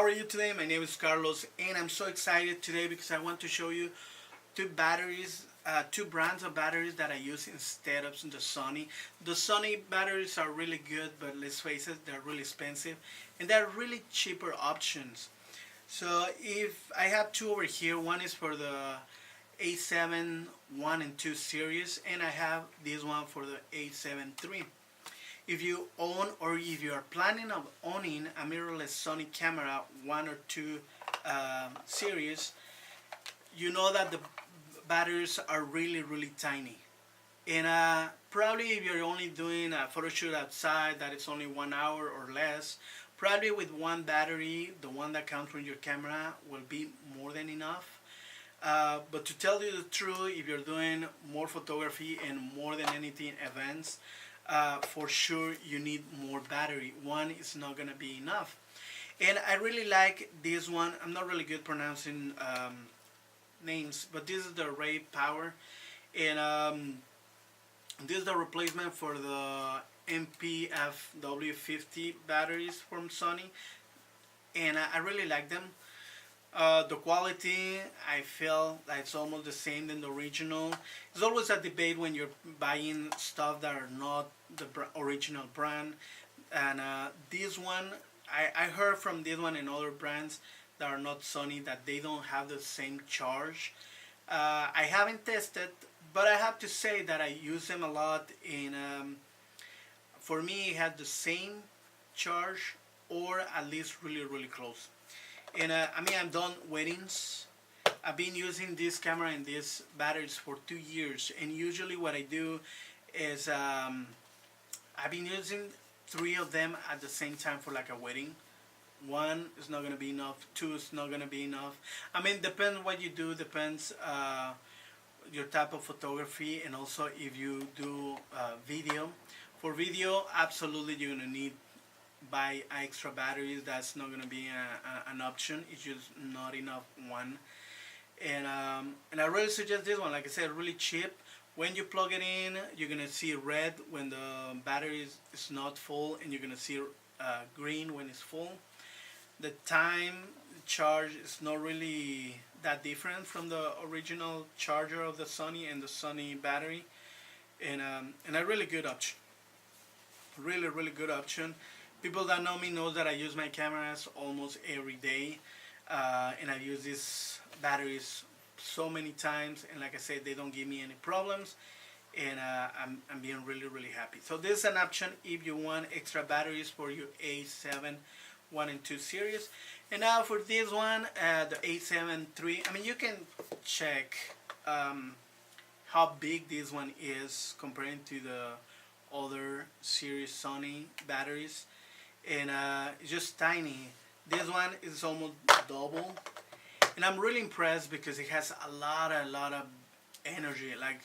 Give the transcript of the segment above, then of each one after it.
How are you today? My name is Carlos and I'm so excited today because I want to show you two batteries, two brands of batteries that I use instead of the Sony. The Sony batteries are really good, but let's face it, they're really expensive and they're really cheaper options. So if I have two over here, one is for the a7 1 and 2 series and I have this one for the a7 III. If you own or if you are planning on owning a mirrorless Sony camera 1 or 2 series, you know that the batteries are really tiny. And probably if you're only doing a photo shoot outside that is only 1 hour or less, probably with one battery, the one that comes from your camera, will be more than enough. But to tell you the truth, if you're doing more photography and more than anything events, for sure you need more battery. One is not gonna be enough. And I really like this one. I'm not really good pronouncing names, but this is the RAVPower, and this is the replacement for the MPFW50 batteries from Sony, and I really like them. The quality, I feel that it's almost the same than the original. It's always a debate when you're buying stuff that are not the original brand. And this one, I heard from this one and other brands that are not Sony that they don't have the same charge. I haven't tested, but I have to say that I use them a lot. And for me, it had the same charge or at least really close. And I've done weddings. I've been using this camera and these batteries for 2 years. And usually what I do is I've been using 3 of them at the same time for like a wedding. 1 is not going to be enough. 2 is not going to be enough. Depends what you do. Depends your type of photography, and also if you do video. For video, absolutely you're going to need buy extra batteries. That's not going to be an option. It's just not enough one. And I really suggest this one. Like I said, really cheap. When you plug it in, you're going to see red when the battery is not full, and you're going to see green when it's full. The time charge is not really that different from the original charger of the Sony and the Sony battery. And a really good option. Really good option. People that know me know that I use my cameras almost every day, and I use these batteries so many times, and like I said, they don't give me any problems, and I'm being really happy. So this is an option if you want extra batteries for your a7 1 and 2 series. And now for this one, the a7 III, you can check how big this one is comparing to the other series Sony batteries. And it's just tiny. This one is almost double, and I'm really impressed because it has a lot of energy. Like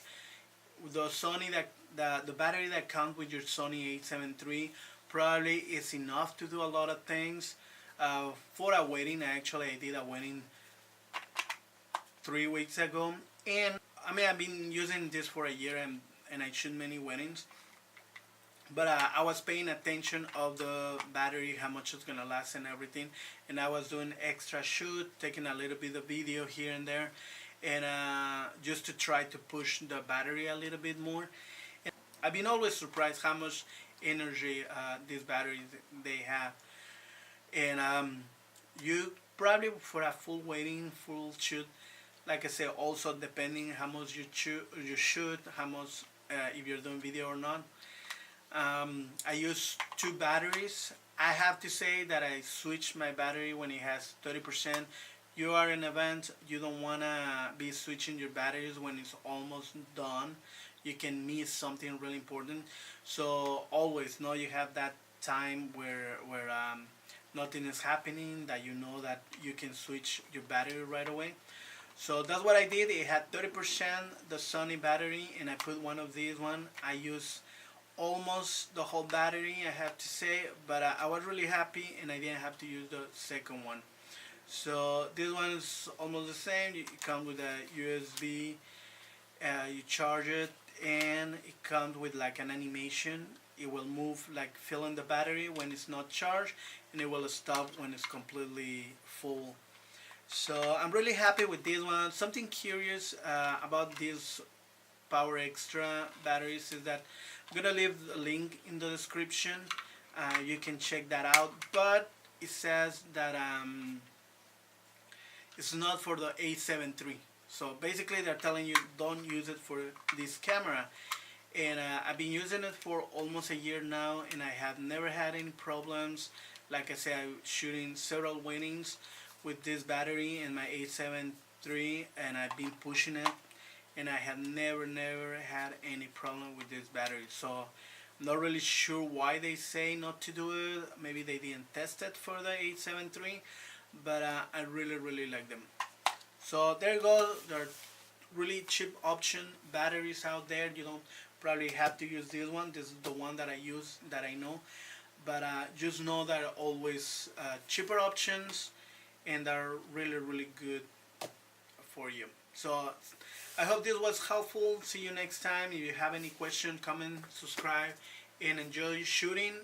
the Sony the battery that comes with your Sony a7 III probably is enough to do a lot of things. For a wedding, actually I did a wedding 3 weeks ago, and I've been using this for a year, and I shoot many weddings. But I was paying attention of the battery, how much it's gonna last and everything, and I was doing extra shoot, taking a little bit of video here and there, and just to try to push the battery a little bit more. And I've been always surprised how much energy these batteries they have. And you probably for a full wedding, full shoot, like I said, also depending how much you shoot, how much if you're doing video or not. I use 2 batteries. I have to say that I switch my battery when it has 30%. You are in an event, you don't want to be switching your batteries when it's almost done. You can miss something really important. So always know you have that time where nothing is happening, that you know that you can switch your battery right away. So that's what I did. It had 30% the Sony battery, and I put one of these one. I use almost the whole battery, I have to say, but I was really happy, and I didn't have to use the second one. So this one is almost the same. You come with a USB, you charge it, and it comes with like an animation. It will move like filling the battery when it's not charged, and it will stop when it's completely full. So I'm really happy with this one. Something curious about these Power Extra batteries is that I'm gonna leave a link in the description. You can check that out, but it says that it's not for the a7iii. So basically they're telling you don't use it for this camera. And I've been using it for almost a year now, and I have never had any problems. Like I said, I'm shooting several weddings with this battery in my a7iii, and I've been pushing it, and I have never had any problem with this battery. So I'm not really sure why they say not to do it. Maybe they didn't test it for the a7iii, but I really like them. So there you go. There are really cheap option batteries out there. You don't probably have to use this one. This is the one that I use, that I know. But just know that are always cheaper options, and are really good for you. So I hope this was helpful. See you next time. If you have any question, comment, subscribe, and enjoy shooting.